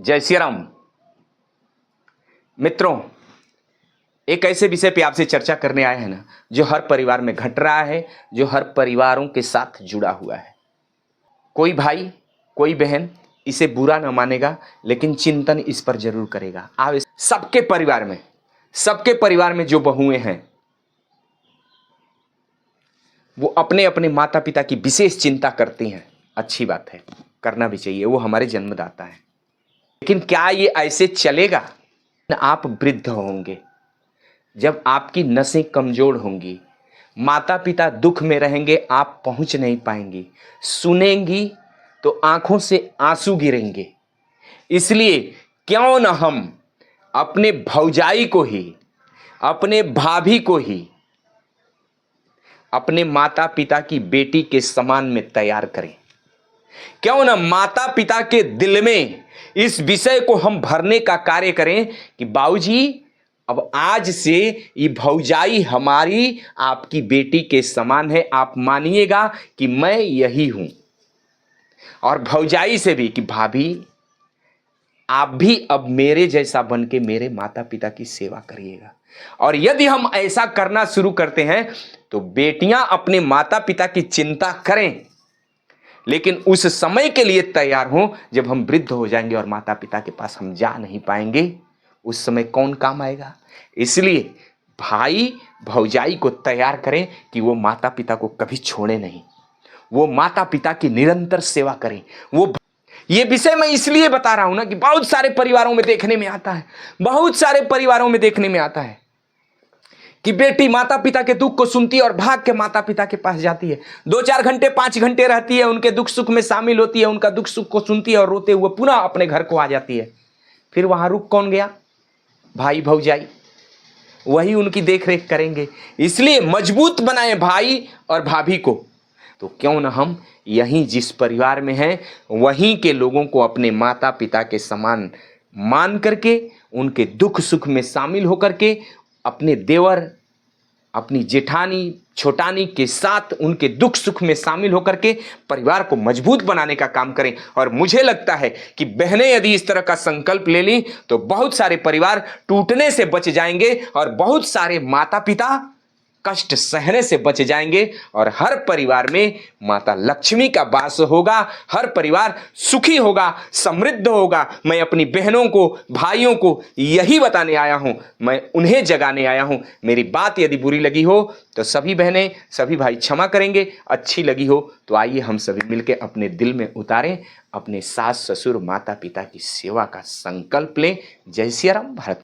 जय श्री राम। मित्रों, एक ऐसे विषय पे आपसे चर्चा करने आए हैं ना, जो हर परिवार में घट रहा है, जो हर परिवारों के साथ जुड़ा हुआ है। कोई भाई, कोई बहन इसे बुरा न मानेगा, लेकिन चिंतन इस पर जरूर करेगा। आप सबके परिवार में जो बहुएं हैं, वो अपने अपने माता पिता की विशेष चिंता करती हैं। अच्छी बात है, करना भी चाहिए, वो हमारे जन्मदाता है। लेकिन क्या ये ऐसे चलेगा? आप वृद्ध होंगे, जब आपकी नसें कमजोर होंगी, माता पिता दुख में रहेंगे, आप पहुंच नहीं पाएंगी, सुनेंगी तो आंखों से आंसू गिरेंगे। इसलिए क्यों न हम अपने भौजाई को ही, अपने भाभी को ही अपने माता पिता की बेटी के समान में तैयार करें। क्यों न माता पिता के दिल में इस विषय को हम भरने का कार्य करें कि बाबूजी, अब आज से ये भौजाई हमारी आपकी बेटी के समान है, आप मानिएगा कि मैं यही हूं। और भौजाई से भी कि भाभी, आप भी अब मेरे जैसा बन के मेरे माता पिता की सेवा करिएगा। और यदि हम ऐसा करना शुरू करते हैं तो बेटियां अपने माता पिता की चिंता करें, लेकिन उस समय के लिए तैयार हों जब हम वृद्ध हो जाएंगे और माता पिता के पास हम जा नहीं पाएंगे। उस समय कौन काम आएगा? इसलिए भाई भौजाई को तैयार करें कि वो माता पिता को कभी छोड़े नहीं, वो माता पिता की निरंतर सेवा करें। ये विषय मैं इसलिए बता रहा हूं ना कि बहुत सारे परिवारों में देखने में आता है, बहुत सारे परिवारों में देखने में आता है कि बेटी माता पिता के दुख को सुनती है और भाग के माता पिता के पास जाती है। 2-4 घंटे 5 घंटे रहती है, उनके दुख सुख में शामिल होती है, उनका दुख सुख को सुनती है और रोते हुए पुनः अपने घर को आ जाती है। फिर वहां रुक कौन गया? भाई भौजाई, वही उनकी देख रेख करेंगे। इसलिए मजबूत बनाएं भाई और भाभी को। तो क्यों न हम यहीं जिस परिवार में हैं वहीं के लोगों को अपने माता पिता के समान मान करके, उनके दुख सुख में शामिल होकर के, अपने देवर, अपनी जेठानी, छोटानी के साथ उनके दुख सुख में शामिल होकर के परिवार को मजबूत बनाने का काम करें। और मुझे लगता है कि बहनें यदि इस तरह का संकल्प ले ली तो बहुत सारे परिवार टूटने से बच जाएंगे और बहुत सारे माता पिता कष्ट सहने से बच जाएंगे और हर परिवार में माता लक्ष्मी का वास होगा, हर परिवार सुखी होगा, समृद्ध होगा। मैं अपनी बहनों को, भाइयों को यही बताने आया हूं, मैं उन्हें जगाने आया हूं। मेरी बात यदि बुरी लगी हो तो सभी बहनें, सभी भाई क्षमा करेंगे, अच्छी लगी हो तो आइए हम सभी मिलकर अपने दिल में उतारें, अपने सास ससुर माता पिता की सेवा का संकल्प लें। जय श्री राम। भारत।